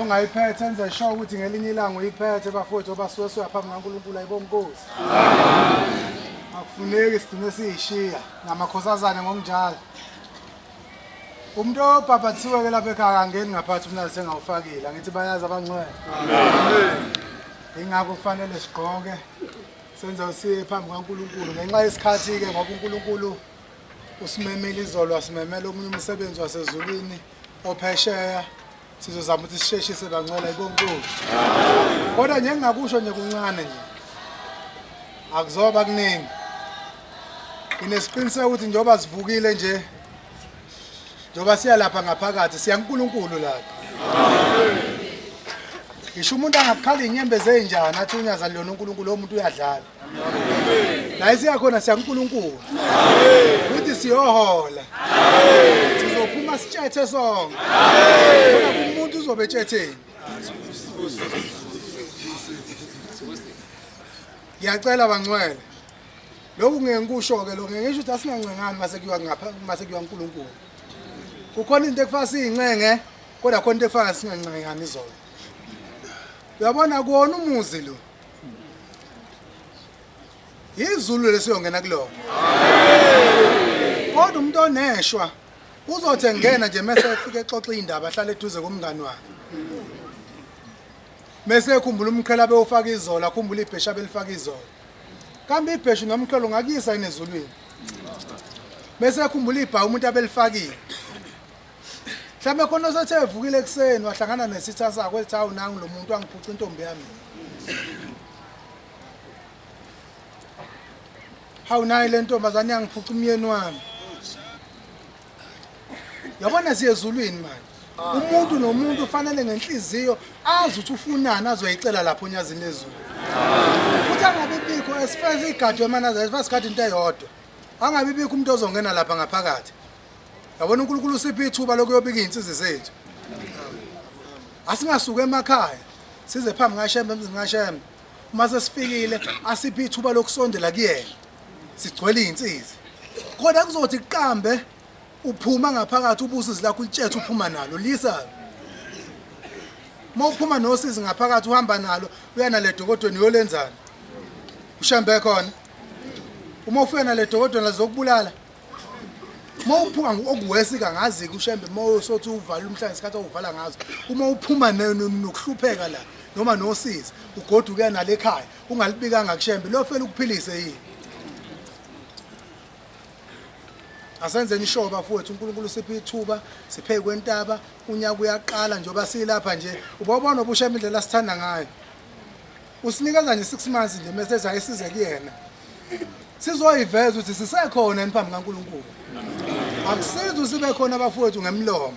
Ungayiphethe enze sure ukuthi ngelinye ilanga uyiphethe bafowethu obasuwe phambi kaNkulunkulu ayibonkosi. Akufuneki sidine siyishiya ngamakhosazane ngokunjalo. Umuntu obhabhathiwe ke lapha ekhaya angeni ngaphathi umnali sengawufakile ngithi bayazi abangcwele. Amen. Ingakho kufanele sigqoke senze usiye phambi kaNkulunkulu ngenxa yesikhathi ke ngoba uNkulunkulu usimemile izolo wasimemela omunye umsebenzi wasezulwini ophesheya sizozama ukuthi sisheshise bangcwele ibonkulu. Kodwa nje ngingakusho nje kuncane nje. Akuzoba kuningi. Inesiqiniseko ukuthi njoba sivukile nje njoba siya lapha ngaphakathi siya kuNkulunkulu lapha. Amen. Ngisho umuntu angakukhala inyembezi enjani athi unyaza lona uNkulunkulu umuntu uyadlala. Amen. La isiya khona siya kuNkulunkulu. Amen. Futhi siyohola. Amen. Sizophuma sitshethe sonke. Amen. Kodwa umuntu uzobe etshetheni. Ngiyacela bangcwele. Lokhu ngeke ngikusho ke lokho ngisho ukuthi asingancengani mase kuyiwa ngapha mase kuyiwa kuNkulunkulu. Kukhona into ekufaka siyincenge kodwa khona into efaka singancengani izolo. Uyabona kuona umuzi lo. Izulu lesiyongena kulona. Kodwa umuntu oneshwa uzothi engena nje mase efika exoxa indaba ahlale eduze komngani wakhe. Mase ekhumbula umqhela bewufaka izolo akhumbula ibhesha belifaka izolo. Kambe ibheshu nomqhelo ungakuyisa enezulwini. Mase ekhumbula ibha umuntu abelifakile. Mhlawumbe khona osethe evukile ekseni wahlangana nesitha sakho ethi hawu nangu lo muntu wangiphuca intombi yami. Hawu nayi le ntombazane yangiphuca umyeni wami. Yabona siyezulwini manje. Umuntu nomuntu ufanele ngenhliziyo azi ukuthi ufunani azoyicela lapho onyazini lezulu. Futhi angabe bikho esifeze igadi wemanaza esifasikhathi into eyodwa. Angabe bikho umuntu ozongena lapha ngaphakathi. Yabona uNkulunkulu usipha ithuba lokuyobika izinsizwe zethu. Asingasuka emakhaya size phambi kaShembe emzini kaShembe. Uma sesifikile asipha ithuba lokusondela kuyena. Sigcwele izinsizwe. Kodwa kuzothi kuqambe uphuma ngaphakathi ubusizi lakho ulitshethe uphuma nalo lisa. Mawuphuma nosizi ngaphakathi uhamba nalo uyana le dokodweni yolenzana. Ushembe khona. Uma ufika na le dokodweni lazokubulala. Mawuphuma ngokuwesika ngazi kuShembe mawusothi uvala umhlanje isikhathi ovuvala ngazo. Uma uphuma nokuhlupheka la noma nosizi ugoduka nale ekhaya ungalibikanga kuShembe lo fela ukuphilise yini. Asenzeni ishoba bafowethu uNkulunkulu usipha ithuba sipheke kwentaba unyaka uyaqala njoba silapha nje ubabona obushema indlela sithanda ngayo. Usinikeza nje 6 months nje message ayisize kuyena. Sizoyiveza ukuthi sisekhona eniphambi kaNkulunkulu. Akusizi usibe khona abafowethu ngemlomo.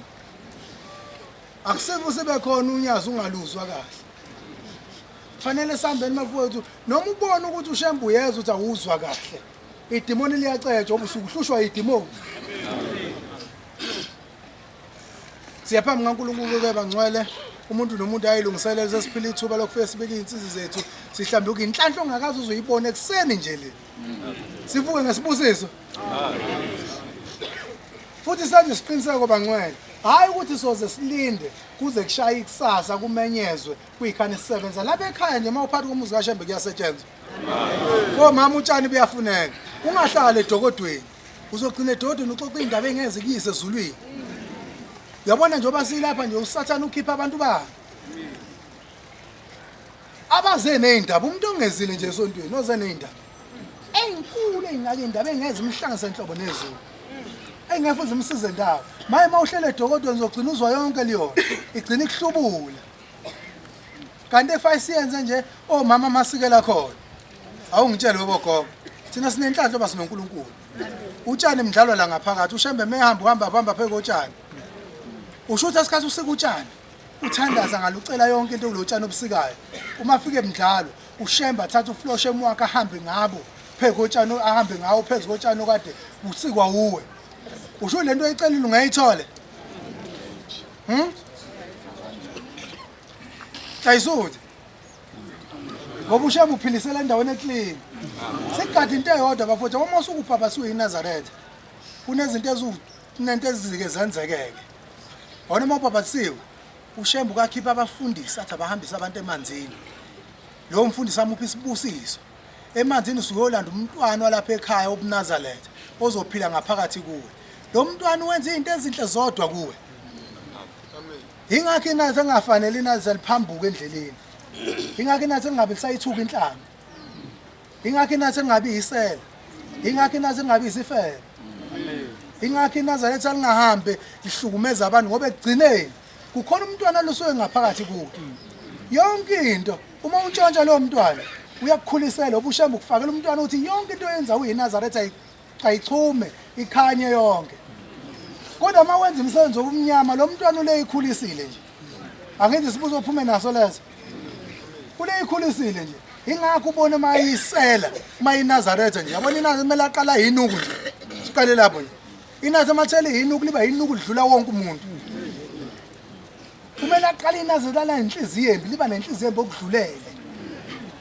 Akusizi usibe khona unyazi ungaluzwa kahle. Fanele sambeni bafowethu noma ubone ukuthi uShembe uyeza ukuthi awuzwa kahle. Idimoni liyacetshwa ubusuku uhlushwa idimoni. Siyaphambi kaNkulunkulu ke bangcwele umuntu nomuntu ayilungiselele sesiphila ithuba lokufika sibeke izinsizwe zethu sihlambe inhlanhla ongakazi uzoyibona ekseni nje le. Sivuke ngesibusiso. Futhi sanje siqiniseko bangcwele. Hayi ukuthi soze silinde kuze kushaya ikusasa kumenyezwe kuyikhani sisebenza lapha ekhaya nje mawuphathi komuzi kaShembe kuyasetshenzwa. Mama utshani buyafuneka. Ungahlala edokodweni. Uzogcina edokodweni uxoxa indaba engeze kuyise ezulwini. Uyabona njoba silapha nje uSathane ukhipha abantu ba. Abaze nezindaba umuntu ongezile nje esontweni oze nezindaba. Enkulu engake indaba engeze imhlanganise enhlobo nezulu. Engafuze umsize ndawo. Maye mawuhlele edokodweni uzogcina uzwa yonke leyo. Igcina ikuhlubula. Kanti efayisiyenze nje omama masikela khona. Awungitshele bogogo. Thina sinenhlanhla basinoNkulunkulu. Utshani mdlalo la ngaphakathi uShembe mehamba pheke kotshani. Ushutha isikhathi usika utshani. Uthandaza ngalucela yonke into kulotshani obusikayo. Uma afike emdlalo uShembe athatha ufloshe emwakhe ahambe ngabo pheke kotshani ahambe ngawo phezulu kotshani okade usikwa uwe. Usho lento ecelile ungayithole. Ayisuthi. Ngoba uShembe uphilisela endaweni eclean. Sekade into eyodwa bafowethu uma usukupapasiwe eNazaretha. Kunezinto ezike zenzekeke. Wona mawupapasiwe uShembe ukakhipha abafundisi athi abahambisa abantu emanzini. Lo mfundisi amupha isibusiso. Emanzini usuyolanda umntwana walapha ekhaya obuNazaretha ozophila ngaphakathi kuwe. lo mntwana wenza izinto ezinhle zodwa kuwe. Ingakho inathi engafanele inathi seliphambuka endleleni. Ingakho inathi engabe kusayithuka inhlamba. Ingakho inathi engabe isela. Ingakho inathi engabe isifele. Ingakho iNazaretha lingahambe lihlukumeza abantu ngoba ekugcineni kukhona umntwana losuke ngaphakathi kuwe. Yonke into uma untshontsha lo mntwana uyakukhulisela obushamba ukufakela umntwana uthi yonke into yenza uyiNazaretha ayichume ikhanye yonke. Kodwa uma wenza imisebenzi obumnyama lo mntwana ule ikhulisile nje. Angithi sibuzo uphume naso lezo. Ule ikhulisile nje. Ingakho ubone mayisela mayiNazaretha nje. Yabona inazi kumele aqala yinuku nje. Siqale lapho nje. Inazi mathele yinuku liba yinuku lidlula wonke umuntu. Kumele aqala inazi lana inhliziyo embi liba nenhliziyo embi okudlulele.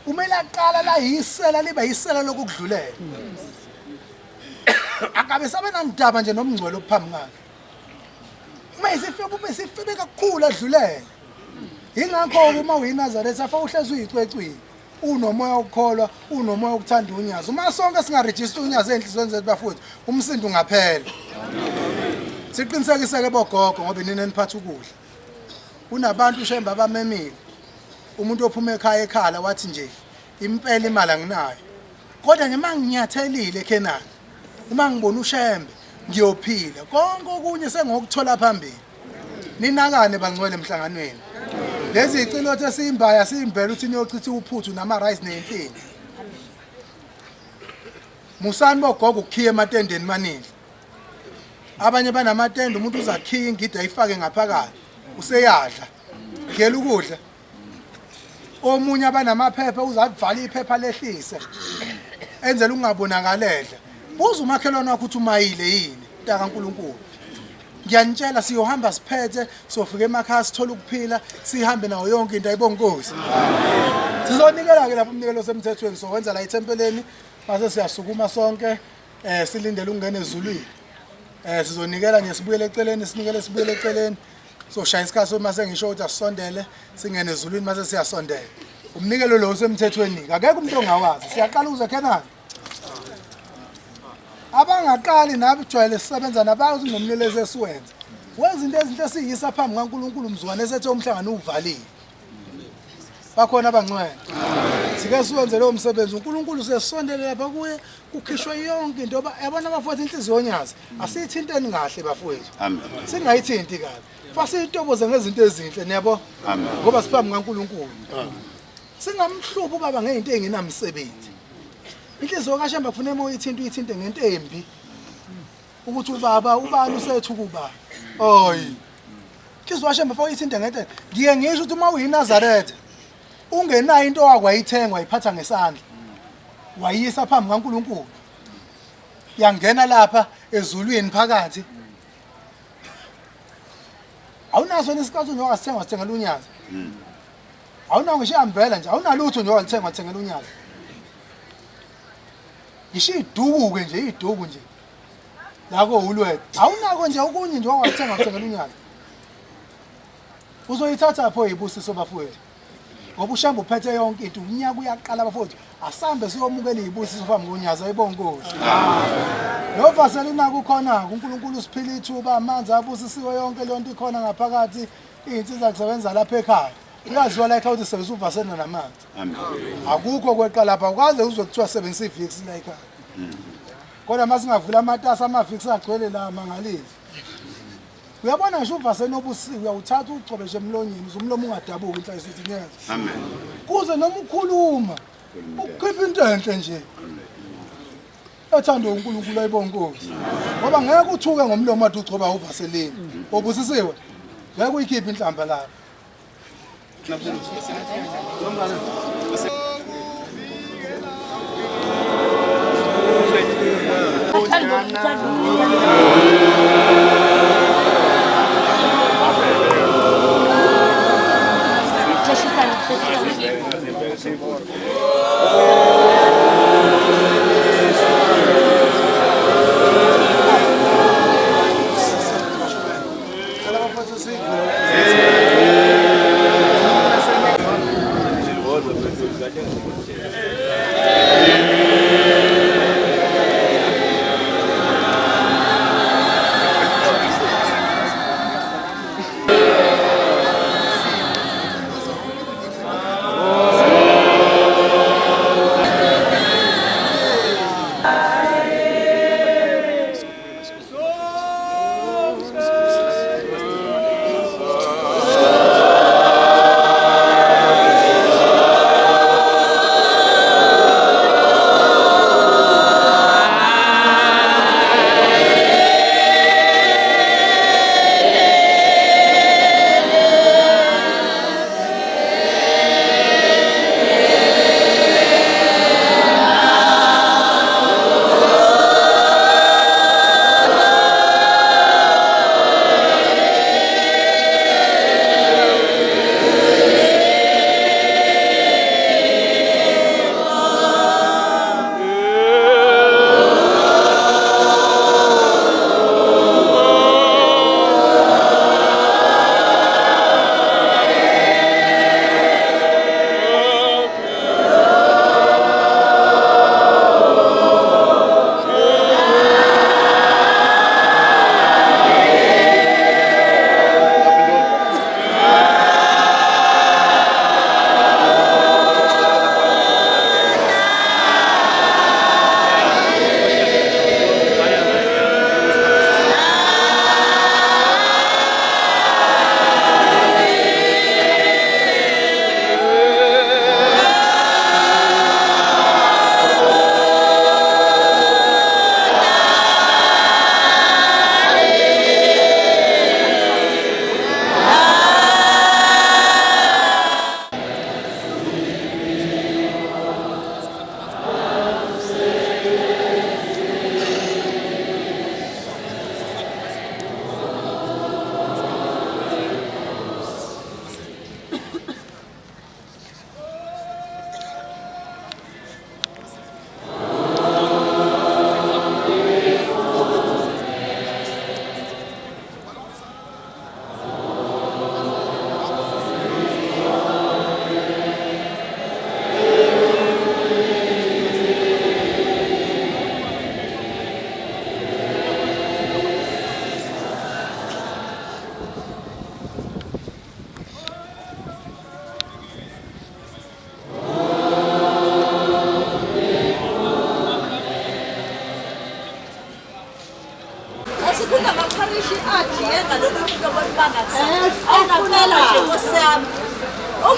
Kumele aqala la yisela liba yisela lokudlulele. Akabe sabe nandaba nje nomngcwele ophambi ngakhe. Uma isifebe ube sifebe kakhulu adlulele. Ingakho uma uyiNazaretha afa uhlezi uyicwecwini. Unomoya wokukholwa, unomoya wokuthanda unyazo. Uma sonke singaregister unyazo enhlizweni zethu bafowethu, umsindo ungaphela. Siqinisekise ke bogogo ngoba nina niphatha ukudla. Kunabantu ushemba abamemile. Umuntu ophuma ekhaya ekhala wathi nje impela imali anginayo. Kodwa nje manginyathelile eKhenana. Uma ngibona ushembe ngiyophila. Konke okunye sengokuthola phambili. Ninakane bangcwele emhlanganweni. Lezi icilothe esimbaya simbela uthi niyochitha uphuthu nama rice nemfini. Musani bogogo ukhiye ematendeni maningi. Abanye banamatende umuntu uzakhiya ingida ayifake ngaphakathi. Useyadla. Ngiyela ukudla. Omunye abanamaphepha uzavala iphepha lehlise. Enzela ungabonakalele. Buza umakhelwane wakho uthi umayile yini ntaka Nkulunkulu. Ngiyanitshela siyohamba siphethe sofika emakhaya sithola ukuphila sihambe nawo yonke into ayibonga Nkosi. Sizonikela ke lapho umnikelo semthethweni sowenza la ethempeleni base siyasukuma sonke silindele ukungena ezulwini. Sizonikela nje sibuyele eceleni sinikele sibuyele eceleni soshaya isikhathi mase ngisho ukuthi asondele singene ezulwini mase siyasondela. Umnikelo lo semthethweni akekho umuntu ongawazi siyaqala ukuze eKhenana. Abangaqali nabujwayele sisebenza nabazi nomlelezi esiwenza. Wenza into ezinhle esiyisa phambi kaNkulunkulu mzukwane esethe umhlangano uvalile. Bakhona abangcwele. Sike siwenze lo msebenzi uNkulunkulu sesondele lapha kuye kukhishwe yonke into yabona abafowethu inhliziyo yonyazi asiyithinteni kahle bafowethu. Amen. Singayithinti kahle. Fasiyitoboze ngezinto ezinhle niyabo. Amen. Ngoba siphambi kaNkulunkulu. Singamhluba ubaba ngezinto engenamsebenzi. Inhliziyo kaShemba kufanele uma uyithinte ngento embi. Ukuthi ubaba ubani usethu kuba. Oyi. Inhliziyo kaShemba fa uyithinte ngento. Ngiye ngisho ukuthi uma uyiNazaretha ungenayo into wakwayithenga wayiphatha ngesandla. Wayisa phambi kaNkulunkulu. Yangena lapha ezulwini phakathi. Awunaso nesikhathi nje wasithengela unyaza. Awunawo ngisho umbrella nje awunalutho nje wathengela unyaza. Ngisho idubuke nje idubu nje. Lako ulwethu. Awunako nje okunye nje wathengela unyaza. Uzoyithatha pho ibusiso bafowethu. Ngoba ushamba uphethe yonke into unyaka uyaqala bafowethu. Asambe siyomukela izibusiso phambi konyaza ayibonga Nkosi. Lo vaselina kukhona uNkulunkulu usiphila ithuba amanzi abusisiwe yonke le nto ikhona ngaphakathi izinsiza kusebenza lapha ekhaya. Uyaziwa la ekhaya uthi sebenzisa uvasena namanzi. Amen. Akukho kweqa lapha ukwaze uzokuthiwa sebenzisa ivix la ekhaya. Kodwa masingavula amatasa amavix agcwele la mangalisi. Uyabona ngisho uvasena obusiwe uyawuthatha ugcobeshe emlonyeni uzumlomo ungadabuki inhliziyo sithi ngeke. Amen. Kuze noma ukhuluma ukukhipha into enhle nje. Ethanda uNkulunkulu ayibonga Nkosi. Ngoba ngeke uthuke ngomlomo wathi ugcoba uvaselini. Obusisiwe. Ngeke uyikhiphe inhlamba lapha.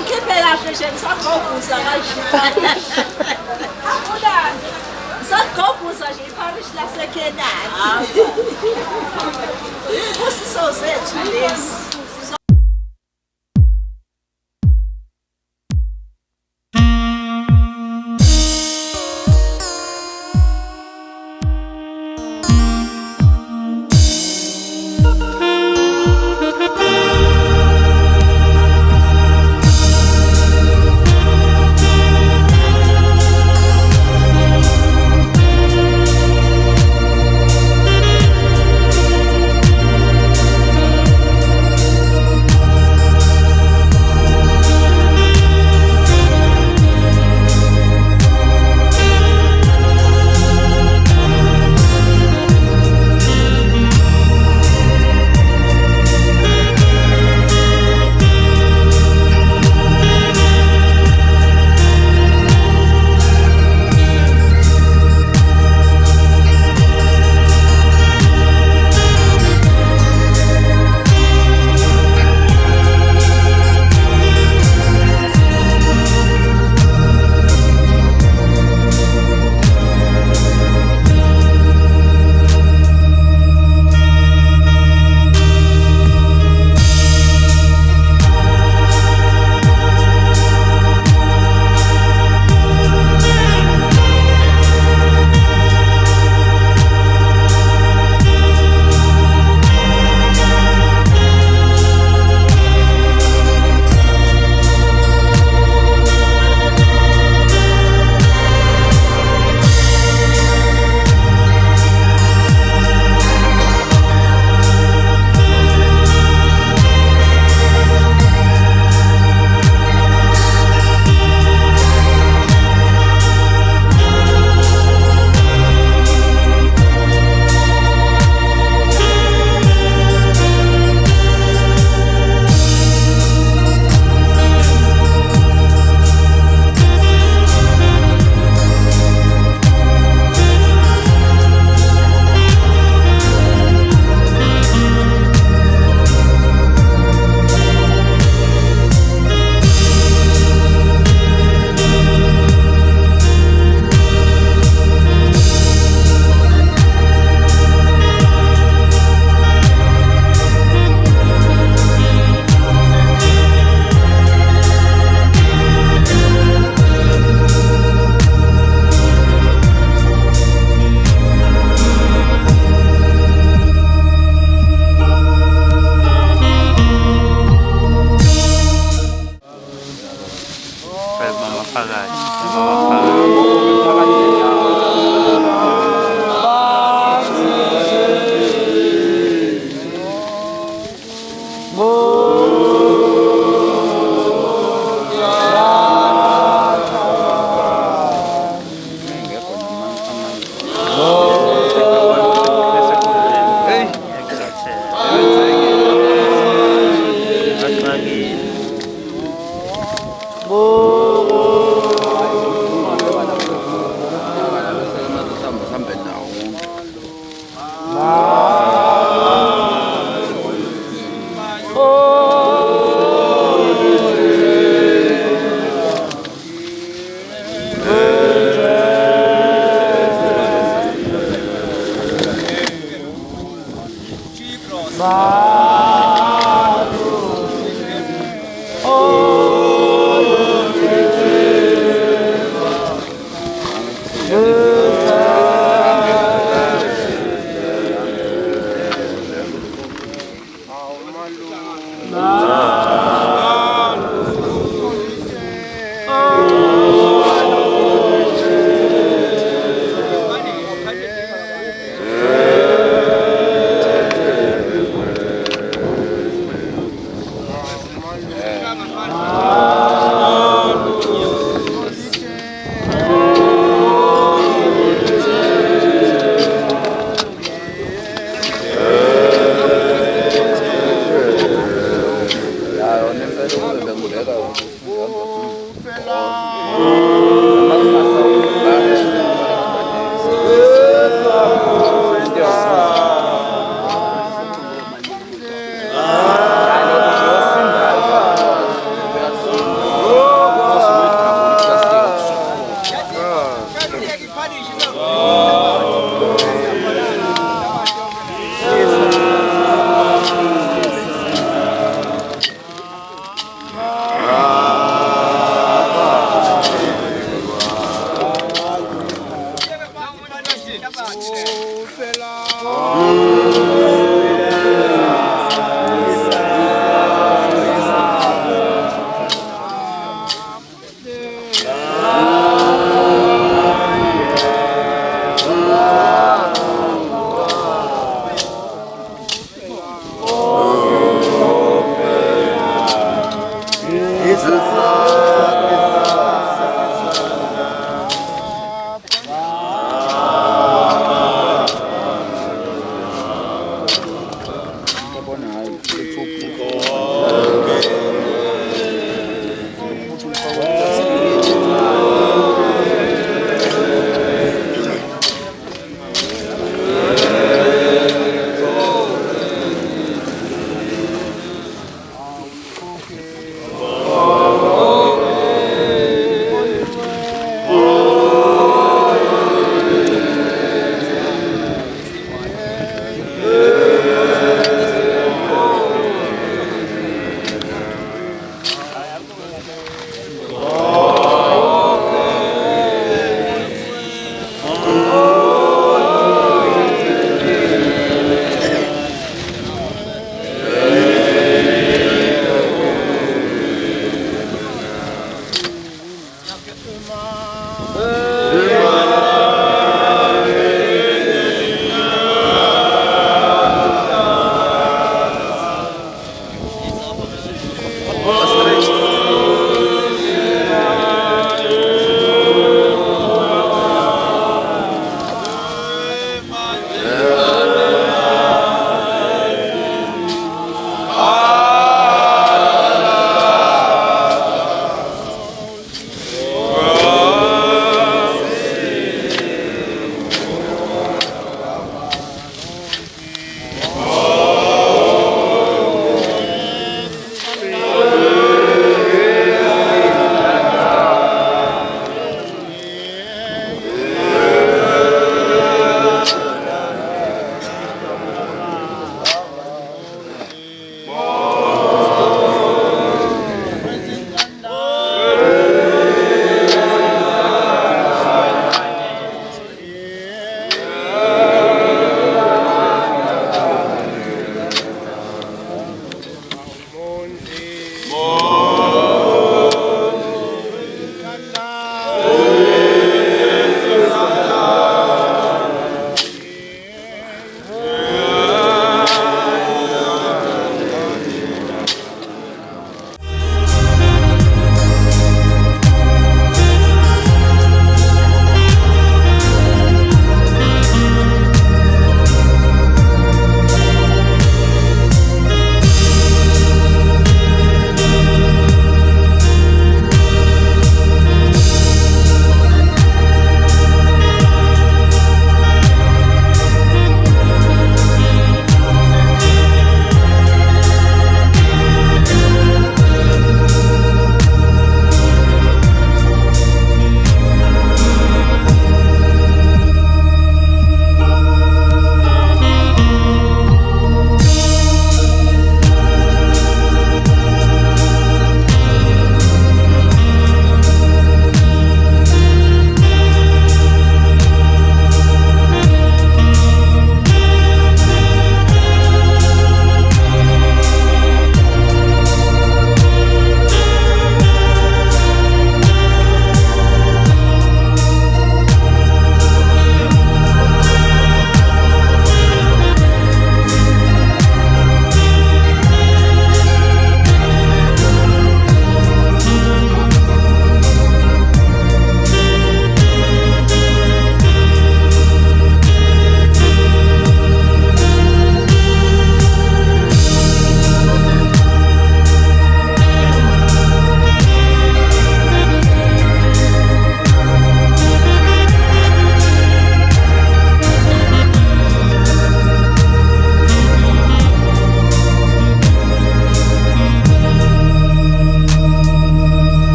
Ungikhiphe kahle nje ngisagovuza kanje. Ambulance. Sagovuza nje iparish laseKhenana. Kusiso zethu lezi.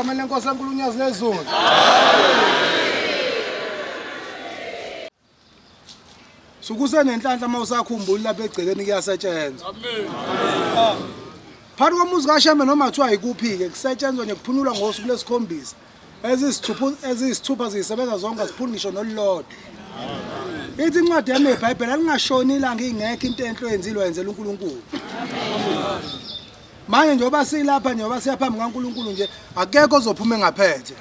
egameni lenkosi enkulu unyazi nezulu. Sukuse nenhlanhla mawusakhumbula lapha egcekeni kuyasetshenzwa. Amen. Phakathi komuzi kaShembe noma kuthiwa ikuphi-ke kusetshenzwa nje kuphunulwa ngosuku lesikhombisa. Ezisithupha zisebenza zonke asiphuli ngisho nolulodwa. Ithi incwadi yami eBhayibheli alingashoni ilanga ingekho into enhle oyenzile wenzela uNkulunkulu. Manje njengoba silapha njengoba siyaphambi kaNkulunkulu nje akekho ozophuma engaphethe.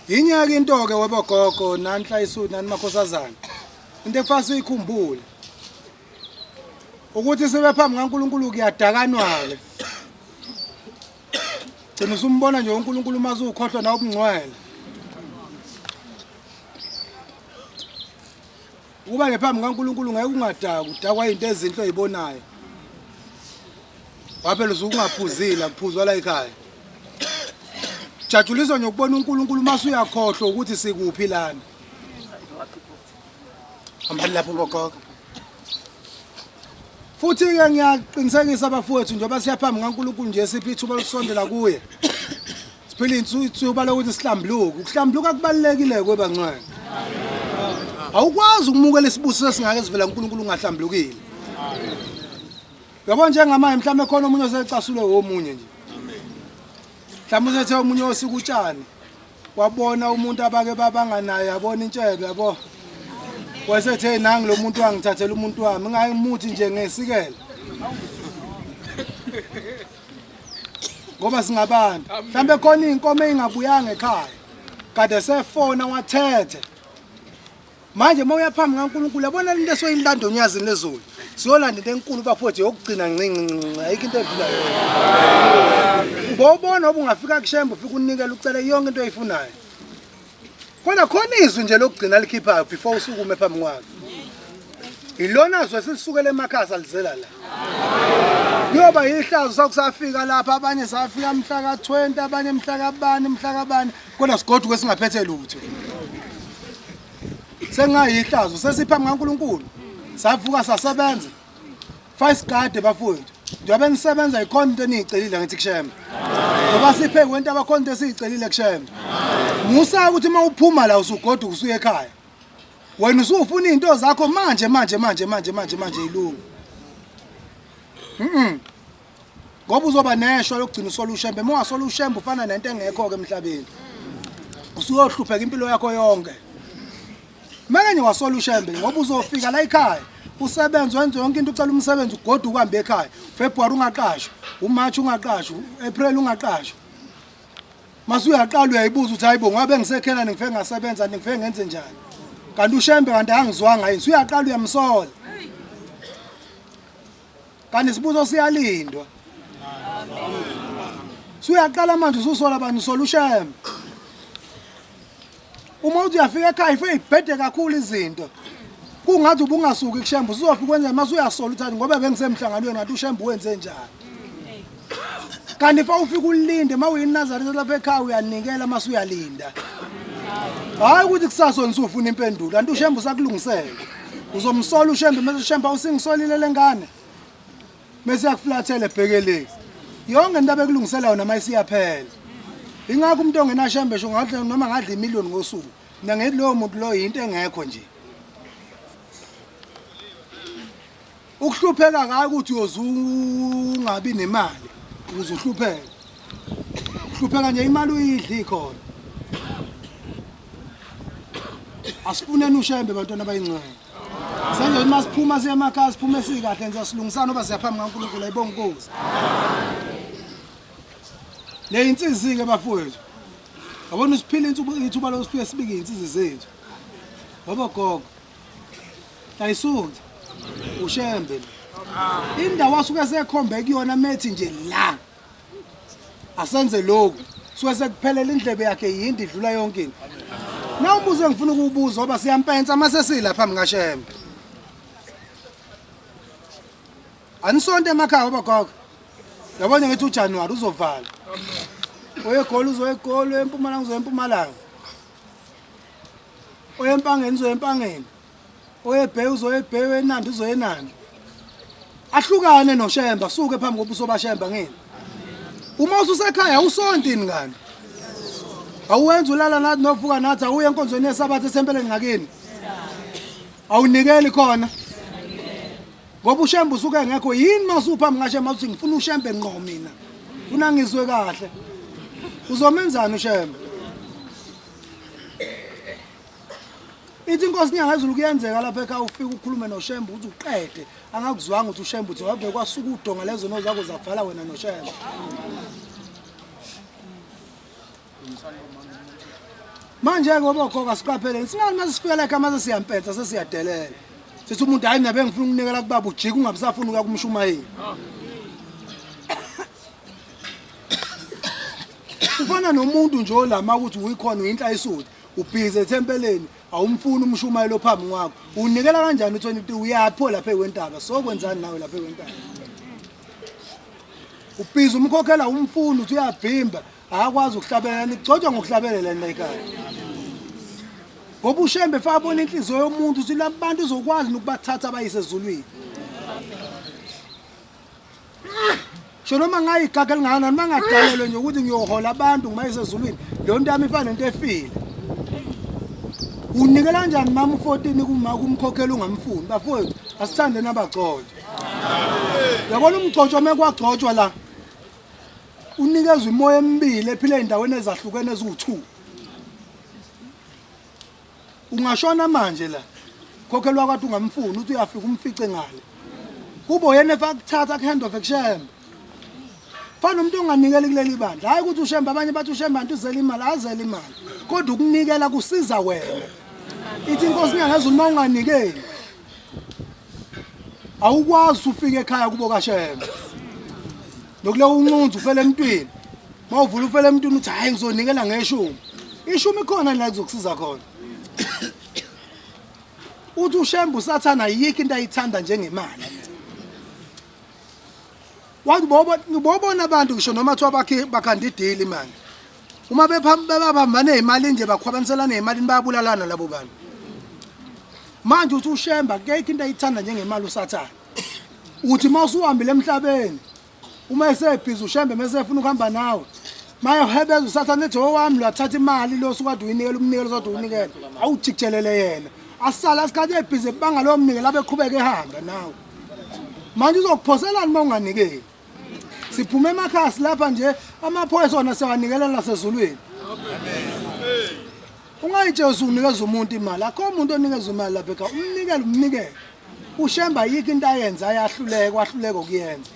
Yinyaka into ke webogogo nanhla isudu nani makhosazana. Into efasa uyikhumbule. Ukuthi sibe phambi kaNkulunkulu kuyadakanwa-ke. Gcina usumbona nje uNkulunkulu uma uzukhohlwa na ubungcwele. Ukuba ngephambi kaNkulunkulu ngeke ungadaki, udakwa into ezinhle oyibonayo. Waphela usungaphuzile kuphuzwa la ekhaya. Jajuliswa nje ukubona uNkulunkulu mase uyakhohlwa ukuthi sikuphi lana. Hamba lapho bogogo. Futhi-ke ngiyaqinisekisa abafowethu njengoba siyaphambi kaNkulunkulu nje siphi ithuba lokusondela kuye. Siphila ithuba lokuthi sihlambuluke. Ukuhlambuluka kubalulekile kwebangcwele. Awukwazi ukumukela isibusiso singake sivela uNkulunkulu ungahlambulukile. Yabo njengamanje mhlawumbe khona umunye osecasulwe womunye nje. Mhlawumbe usethe umunye osikutshani. Wabona umuntu abake babanganaye yabona intshebe yabo. Wasethe nangi lo muntu wangithathela umuntu wami ngayimuthi nje ngesikele. Ngoba singabantu. Mhlawumbe khona inkomo engabuyanga ekhaya. Kade sefona wathethe. Manje mawuyaphambi kaNkulunkulu yabona into esoyilanda onyazini lezulu. Siyolanda into enkulu bafowethu yokugcina ncinci ayikho into edlula yona. Ubona obungafika kuShembe ufika unikele ucele yonke into oyifunayo. Kodwa khona izwi nje lokugcina likhiphayo before usukume phambi kwakhe. Ilona zwe silisukele emakhaya salizela la. Kuyoba ihlazo sakusafika lapha abanye safika mhla ka20 abanye mhla kabani kodwa sigodwa kwesingaphethe lutho. Sengayihlazo sesiphambi kaNkulunkulu. Savuka sasebenza. Fayisigade bafowethu. Njengoba nisebenza ikhona into eniyicelile ngithi kuShembe. Ngoba siphe kwento abakhona into esiyicelile kuShembe. Musa ukuthi mawuphuma la usugoduka usuye ekhaya. Wena usufuna izinto zakho manje ilungu. Ngoba uzoba neshwa lokugcina usola uShembe. Uma ungasola uShembe ufana nento engekho ke emhlabeni. Usuyohlupheka impilo yakho yonke. Manje wasola uShembe ngoba uzofika la ekhaya. Usebenza wenza yonke into ucela umsebenzi ugoduka uhambe ekhaya. February ungaqashwa, uMarch ungaqashwa, April ungaqashwa. Mase uyaqala uyayibuza ukuthi hayibo ngabe ngiseKhenana ngifike ngasebenza ngifike ngenze njani. Kanti uShembe kanti angizwanga yini. Uyaqala uyamsola. Kanti sibuzo siyalindwa. Uyaqala manje ususola abantu usola uShembe. Uma uthi uyafika ekhaya ife ibhede kakhulu izinto. Kungathi ubungasuki kuShembe uzofika kwenza mase uyasola uthi ngoba bengisemhlanganweni ngathi uShembe wenze njani. Kanti fa ufika ulinde mawuyinazareth lapha ekhaya uyanikela mase uyalinda. Hayi ukuthi kusasa wena usufuna impendulo kanti uShembe usakulungisela. Uzomsola uShembe mase uShembe awusingisolile lengane. Mase yakuflathele ebhekeleni. Yonke into abekulungisela yona mayisiyaphela. Ingakho umuntu ongenaShembe sho ngadla noma ngadla imiliyoni ngosuku. Mina ngithi lowo muntu lo yinto engekho nje. Ukuhlupheka akayi ukuthi uzungabi nemali ukuze uhlupheke. Uhlupheka nje imali uyidli khona. Asifuneni uShembe bantwana abayingcwele. Senze uma siphuma siya emakhaya siphume sikahle nje silungisana oba siyaphambi kaNkulunkulu ayibonga inkosi. Le insizike bafowethu. Yabona usiphila ithuba losifike sibike insizwe zethu. Baba gogo. Ayisuthi. uShembe indawo asuke sekhombe kuyona methi nje la asenze lokho suke sekuphelela indlebe yakhe yindi idlula yonke into na umbuzo ngifuna ukubuza ngoba siyampensa mase sila phambi kaShembe anisonto emakhaya baba gogo yabona ngithi uJanuary uzovala oyegoli uzoyegoli eMpumalanga uzoyempumalanga oyempangeni uzoyempangeni oyebhe uzoyebhe wenandi uzoyenandi ahlukane noShembe suke phambi kobuso baShembe ngini Uma ususekhaya usonti ngani? Awuwenza ulala nathi novuka nathi awuye enkonzweni yesabatha esempeleni ngakini. Awunikeli khona. Ngoba ushembe usuke ngekho yini masupha ngashe mawuthi ngifuna ushembe ngqo mina. Ufuna ngizwe kahle. Uzomenzani ushembe? Ithi inkosi nyanga ezulu kuyenzeka lapha ekhaya ufike ukhulume noshembe uthi uqede angakuzwanga ukuthi ushembe uthi wabe kwasuka udonga lezo nozakho zavala wena noshembe. Manje ngoba khokha siqapheleni singani masifika la ekhaya mase siyampetha sesiyadelela. Sithi umuntu hayi nabe ngifuna ukunikela kubaba ujika ungabisafuna ukuya kumshumayeli. Ufana nomuntu nje olama ukuthi uyikhona uyinhla isudi ubhize ethempeleni awumfuni umshumayeli ophambi kwakho unikela kanjani u23 uyapho lapha ekwentaba sokwenzani nawe lapha ekwentaba ubhize umkhokhela umfuni uthi uyabhimba akwazi ukuhlabela nikugcotshwa ngokuhlabelela la ekhaya ngoba ushembe fabona inhliziyo yomuntu uthi labantu uzokwazi ukubathatha bayise ezulwini Shonoma ngayigaga lingana mangadalelwe nje ukuthi ngiyohola abantu ngibayise ezulwini leyo nto yami ifana nento efile Unikela kanjani mama u14 kuma kumkhokhela ungamfuni bafowethu asithande nabagcotshwa Yabona umgcotshwa mekwagcotshwa la unikezwe imoya emibili ephile endaweni ezahlukene eziwu2 Ungashona manje la khokhelwa kwathi ungamfuni uthi uyafika umfice ngale Kubo yena efakuthatha ku hand of action Fana umuntu onganikeli kuleli bandla hayi ukuthi ushemba abanye bathi ushemba antu uzela imali azela imali kodwa ukunikela kusiza wena Ithi inkosi nyanga ezulu unganikeli awukwazi ufike ekhaya kubo kaShembe Nokuleyo unqunzu ufele emntwini mawuvula ufele emntwini uthi hayi ngizonikela ngeshumi ishumi khona la kuzokusiza khona Uthi ushembe usathana yikho into ayithanda njengemali Wathi bobona abantu ngisho noma thiwa bakhanda idili manje uma bebabambane nezimali nje bakhwabanisela nezimalini bayabulalana labo bantu manje uthi ushemba kekho into ayithanda njengemali usathana uthi mawusuhambile emhlabeni uma esebhizi ushembe mase efuna ukuhamba nawe mayehebeza usathana ethi owami lwathatha imali lo sukade uyinikela umnikelo sodwa uyinikela awujikelele yena asala isikhathi ebhizi banga lo mnikelo abeqhubeka ehamba nawe manje uzokuphoselana uma unganikeli Siphume emakhasi lapha nje amaphoyisa wona sewanikela lasezulwini. Amen. Ungayitshela unikeza umuntu imali, akho umuntu onikeza imali lapha ekhaya, umnikele. Ushemba yikho into ayenza ayahluleka, wahluleka ukuyenza.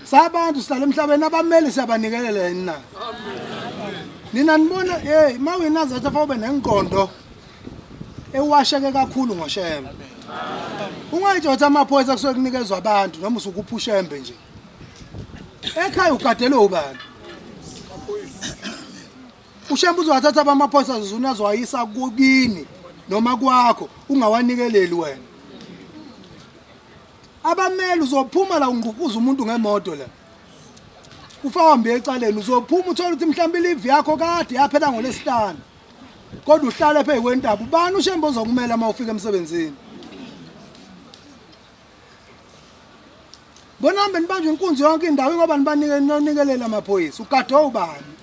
Sabantu sihlala emhlabeni abameli siyabanikelela yena. Amen. Nina nibona mawuyiNazaretha fawube nengqondo ewasheke kakhulu ngoshemba. Ungayitshela amaphoyisa kusuke kunikezwa abantu noma usukupha ushembe nje. Ekhaya ugadelwe ubani? Ushembe uzowathatha amaphoyisa uzunazwayisa kukini noma kwakho ungawanikeleli wena. Abameli uzophuma la ungqukuza umuntu ngemoto la. Ufawambe ecaleni uzophuma uthola ukuthi mhlawumbe ilivi yakho kade yaphela ngolesihlanu. Kodwa uhlale phe kwentaba ubani ushembe ozokumela mawufika emsebenzini. Bona hambe nibanjwe inkunzi yonke indawo ngoba nibanikelele amaphoyisa ugade ubani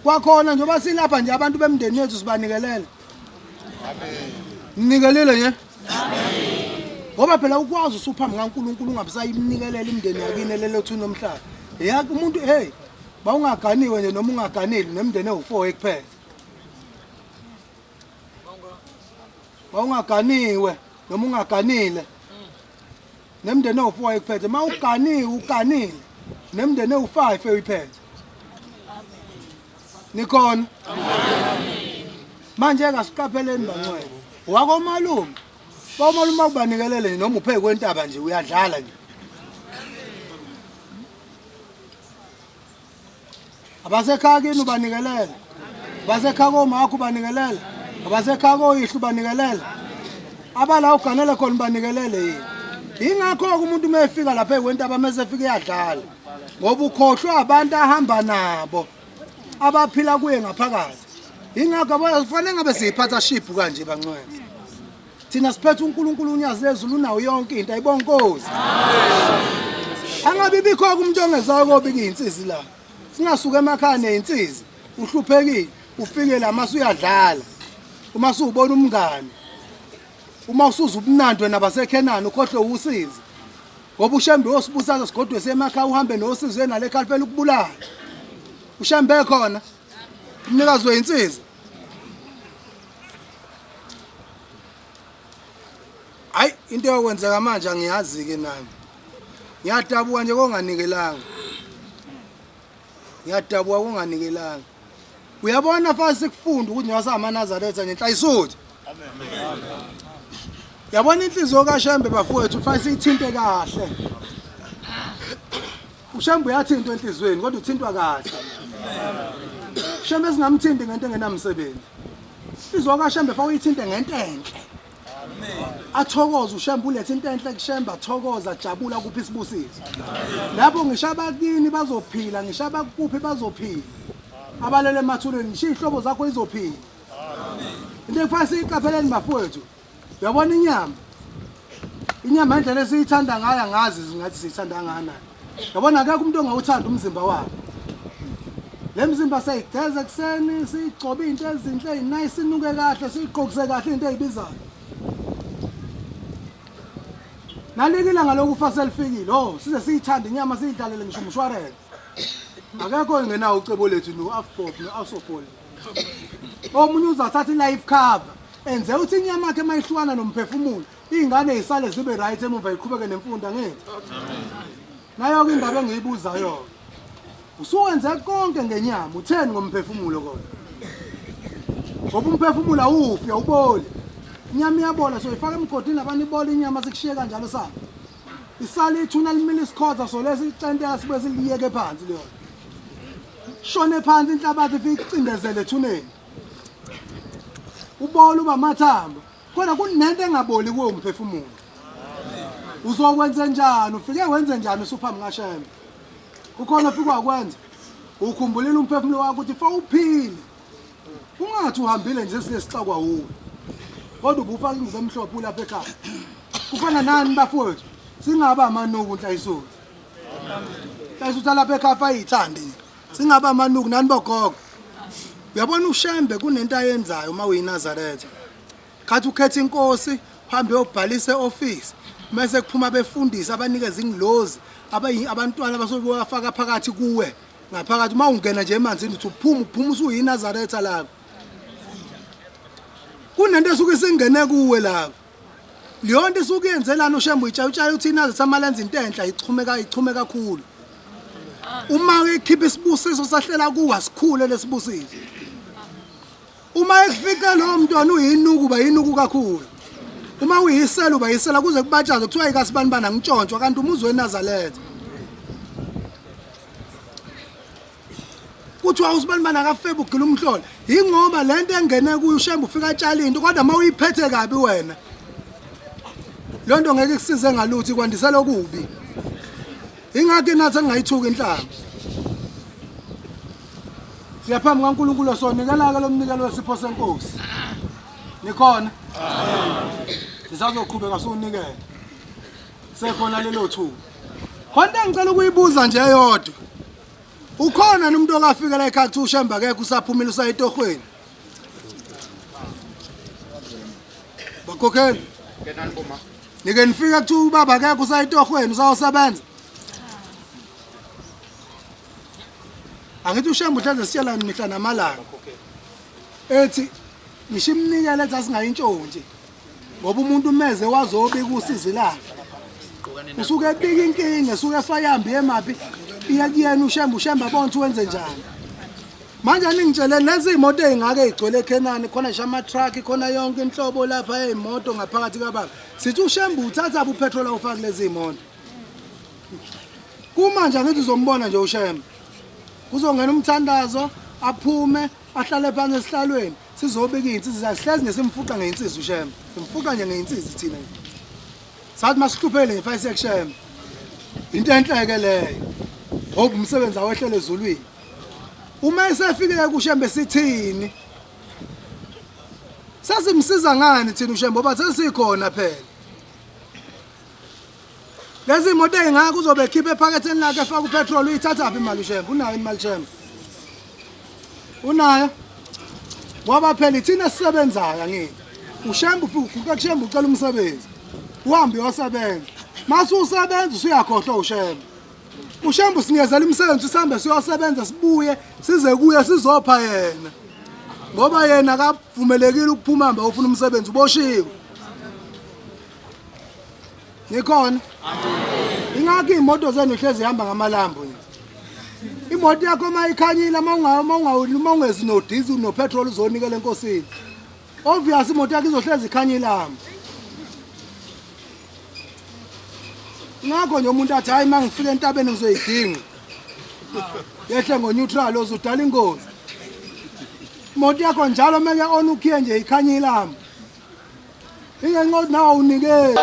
kwakhona njengoba silapha nje abantu bemndeni yethu sibanikelela amen nikelele nje amen ngoba phela ukwazi usuphambi kaNkulunkulu ungabisayimnikelela imndeni yakini lelethu nomhlaba yakho umuntu bawungaganiwe nje noma ungaganile nemndeni ewu4 ekuphela bawungaganiwe noma ungaganile nemndeni ewu4 ekuphethe uganile nemndeni ewu5 eyiphethe nikhona amen manje akasiqapheleni bangcwele wakomalume bomalume ukubanikelele noma uphe kwentaba nje uyadlala nje abasekhaya kini ubanikelela abasekhaya komakho ubanikelela abasekhaya koyihlo ubanikelela abala uganele khona ubanikelele yini Ingakho umuntu mayefika lapha ekwentaba mase efika yadlala ngoba ukhohlwa abantu ahamba nabo abaphila kuye ngaphakathi ingakho abafanele ngabe siyiphatha ship kanje bangcwele thina siphethe uNkulunkulu unyazi lezulu unawo yonke into ayibonke Nkosi Angabe bikho umuntu ongezayo kobika izinsizi la. Singasuka emakhaya nezinsizi, uhluphekile, ufike la mase uyadlala. Uma usubona umngane. Uma usuza ubunandi wena baseKhenana ukhohle usizi. Ngoba ushembe uyosibusaza sigodwe semakhaya uhambe nosizo yena le khalifela ukubulala. Ushembe khona. Umnikazi weinsizi. Hayi into yokwenzeka manje angiyazi ke nami. Ngiyadabuka nje konganikelanga. Ngiyadabuka konganikelanga. Uyabona fasi sikufunda ukuthi ngiwasama Nazaretha ngenhla isuthi. Amen. Yabona inhliziyo kaShembe bafowethu fasi ithinte kahle. uShembe uyathinta enhlizweni kodwa uthintwa kahle. Shembe singamthinti ngento engenamsebenzi. Inhliziyo kaShembe fa uyithinte ngento enhle. Athokoza uShembe ulethe into enhle kuShembe athokoza ajabula kuphi isibusiso. Lapho ngishaba kini bazophila ngishaba kuphi bazophila. Abalele emathuleni ngisho ihlobo zakho izophila. Into efasi iqapheleni bafowethu. Uyabona inyama? Inyama indlela esiyithanda ngayo angazi ngathi siyithanda ngana. Yabona akekho umuntu ongawuthanda umzimba wakhe. Le mzimba sayigeza ekseni sigcoba into ezinhle ezinice inuke kahle siqhokuse kahle into ezibizayo. Nalikila ngalokufa selifikile. Oh, size siyithanda inyama siyidlalele ngisho umshwarensi. Akekho engenawo ucebo lethu no afbop no asopol. Omunye uzathatha ilife cover. Enze uthi inyama yakhe mayihlukana nomphefumulo. Izingane ezisale zibe right emuva iqhubeke nemfundo ngithi. Amen. Nayo ke indaba engiyibuzayo. Usuwenze konke ngenyama, utheni ngomphefumulo kodwa. Ngoba umphefumulo awufi awuboli. Inyama iyabola so ifaka emgodini labani ibola inyama sikushiye kanjalo sami. Isali ithuna limile isikhoza so lesi icentela sibe siliyeke phansi leyo. Shone phansi inhlabathi ifike icindezele ethuneni. Ubola uba mathambo. Kodwa kunento engaboli kuwe umphefumulo. Uzokwenza njani? Ufike wenze njani usuphambi kaShembe? Ukhona ufike wakwenza. Ukhumbulile umphefumulo wakho ukuthi fa uphile. Ungathi uhambile nje silesixakwa wuwe. Kodwa ubufaka ingubo emhlophe lapha ekhaya. Kufana nani bafowethu? Singaba amanuku nhlayisuthi. Nhlayisuthi lapha ekhaya ayithandi. Singaba amanuku nani bogogo. Uyabona uShembe kunento ayenzayo uma uyiNazaretha. Khathi ukhetha inkosi, uhambe uyobhalisa eoffice. Mase kuphuma befundisa abanikeza ingilozi, abantwana abasobe bafaka phakathi kuwe. Ngaphakathi uma ungena nje emanzini uthi uphuma usuyiNazaretha lapho. Kunento esuke singene kuwe lapho. Leyo nto isuke yenzelana uShembe uyitshaya uthi iNazaretha amalenza into enhle ichume kakhulu. Uma uyikhipha isibusiso sahlela kuwe asikhule lesibusiso. Uma ekufika lo mntwana uyinuku uba yinuku kakhulu. Uma uyisela uba yisela kuze kubatshaze kuthiwa ikasibani bana ngitshontshwa kanti umuzwe eNazaretha. Kuthiwa usibani bana akafebe ugila umhlolo. Ingoba lento engene kuyo uShembe ufika atshala into kodwa uma uyiphethe kabi wena. Lo nto ngeke kusize ngaluthi kwandisa lokubi. Ingakho nathi engayithuki inhlamba. Siyaphambi kaNkulunkulu sonikela ke lo mnikelo wesipho senkosi. Nikhona? Amen. Sisazoqhubeka sonikela. Sekhona lelo thuba. Khona ngicela ukuyibuza nje yodwa. Ukhona umuntu okafika la ekhaya kuthi uShembe akekho usaphumile usayitohweni. Bakhokheli. Kenani boma. Nike nifika kuthi ubaba akekho usayitohweni usawusebenza. Angithi uShembe uhlaze sitshela imihla namalanga. Ethi ngishimnikele ethi asingayintshontshe. Ngoba umuntu umeze wazobika usizi lakhe. Usuke ebika inkinga, usuke efayambi emapi. Iya kuyena uShembe abona ukuthi wenze njani. Manje ningitsheleni lezi imoto ezingake ezigcwele eKhenana khona nje ama truck khona yonke inhlobo lapha ezimoto ngaphakathi kababa. Sithi uShembe uthatha upetrol awufaka lezi imoto. Kumanje ngithi uzombona nje uShembe. Kuzongena umthandazo aphume ahlale phansi esihlalweni sizobeka izinsizwa zahlezi nesimfuqa ngeinsizwa uShembe. Simfuqa nje ngeinsizwa thina. Sathi masihluphele ngefayi seKhembe. Into enhleke leyo. Ngoba umsebenzi awehlele ezulwini. Uma esefike kuShembe sithini? Sasimsiza ngani thina uShembe ngoba sesikhona phela. Lezi imoto engaka uzobe ekhipha ephaketheni lakhe efaka upetrol uyithatha phi imali ushembe? Unayo imali shembe? Unayo? Ngoba phela ithina sisebenzayo angithi. Ushembe ufika kushembe ucela umsebenzi. Uhambe uyosebenza. Mase usebenza usuyakhohlwa ushembe. Ushembe usinikezela umsebenzi sihambe siyosebenza sibuye size kuye sizopha yena. Ngoba yena akavumelekile ukuphuma hamba ufuna umsebenzi uboshiwe. Nikhona? Ingakho imoto zenu hlezi ihamba ngamalambo nje. Imoto yakho mayikhanyile mawungezi no diesel no petrol uzonikela enkosini. Obvious imoto yakho izohlezi ikhanyilama. Ngakho nje umuntu athi hayi mangifika entabeni ngizoyidinga. Yehle ngo neutral ozodala ingozi. Imoto yakho njalo meke on ukhiye nje ikhanyilama. Ingenqodi nawe unikele.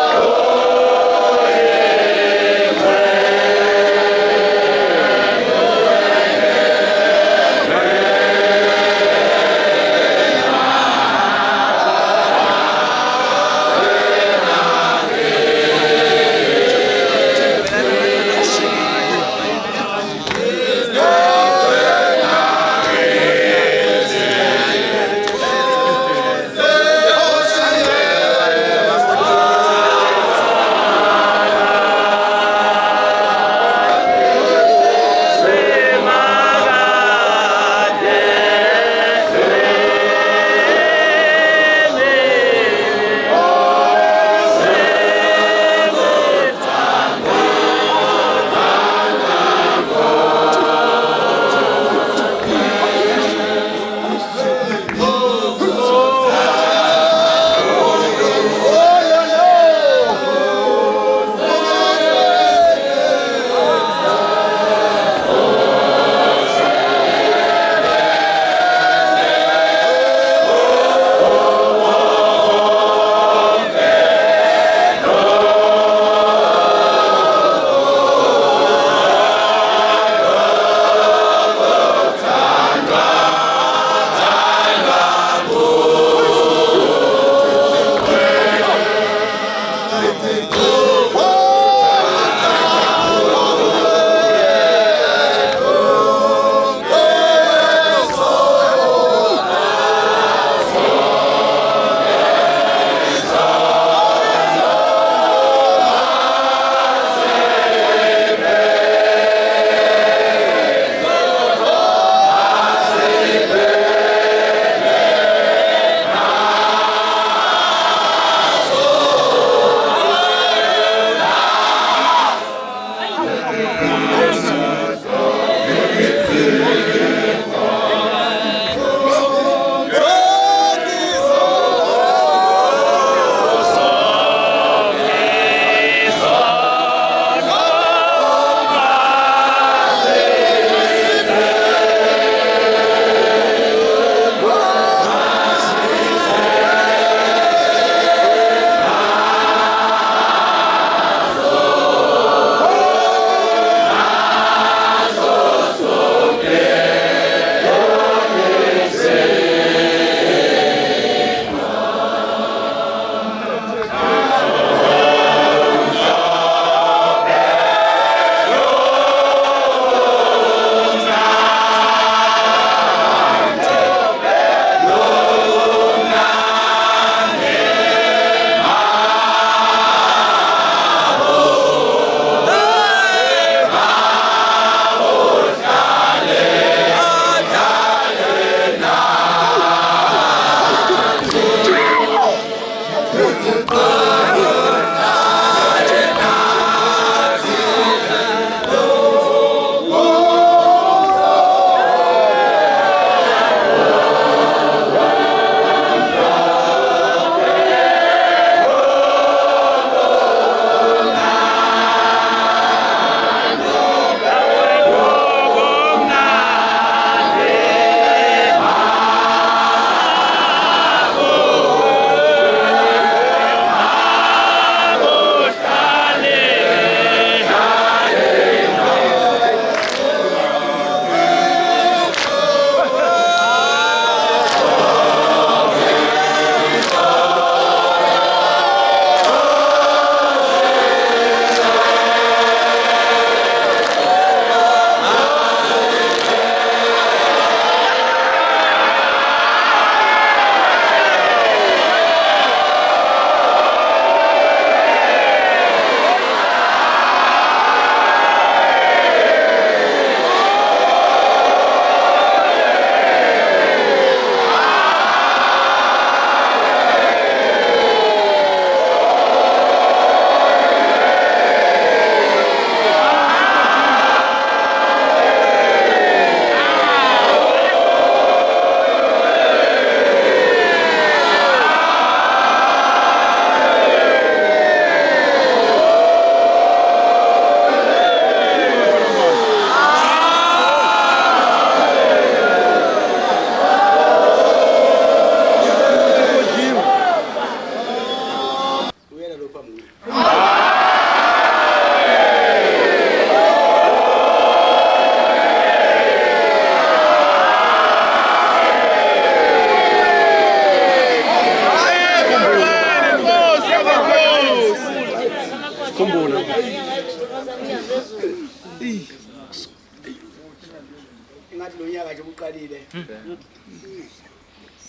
uqalile.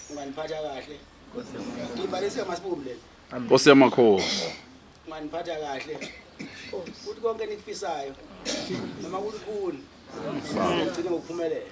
Unganiphatha kahle. Ngibhalise masibumle. Nkosi yamakhosi. Unganiphatha kahle. Uthi konke nikufisayo. Noma kulikhulu. Ngicina ngokuphumelela.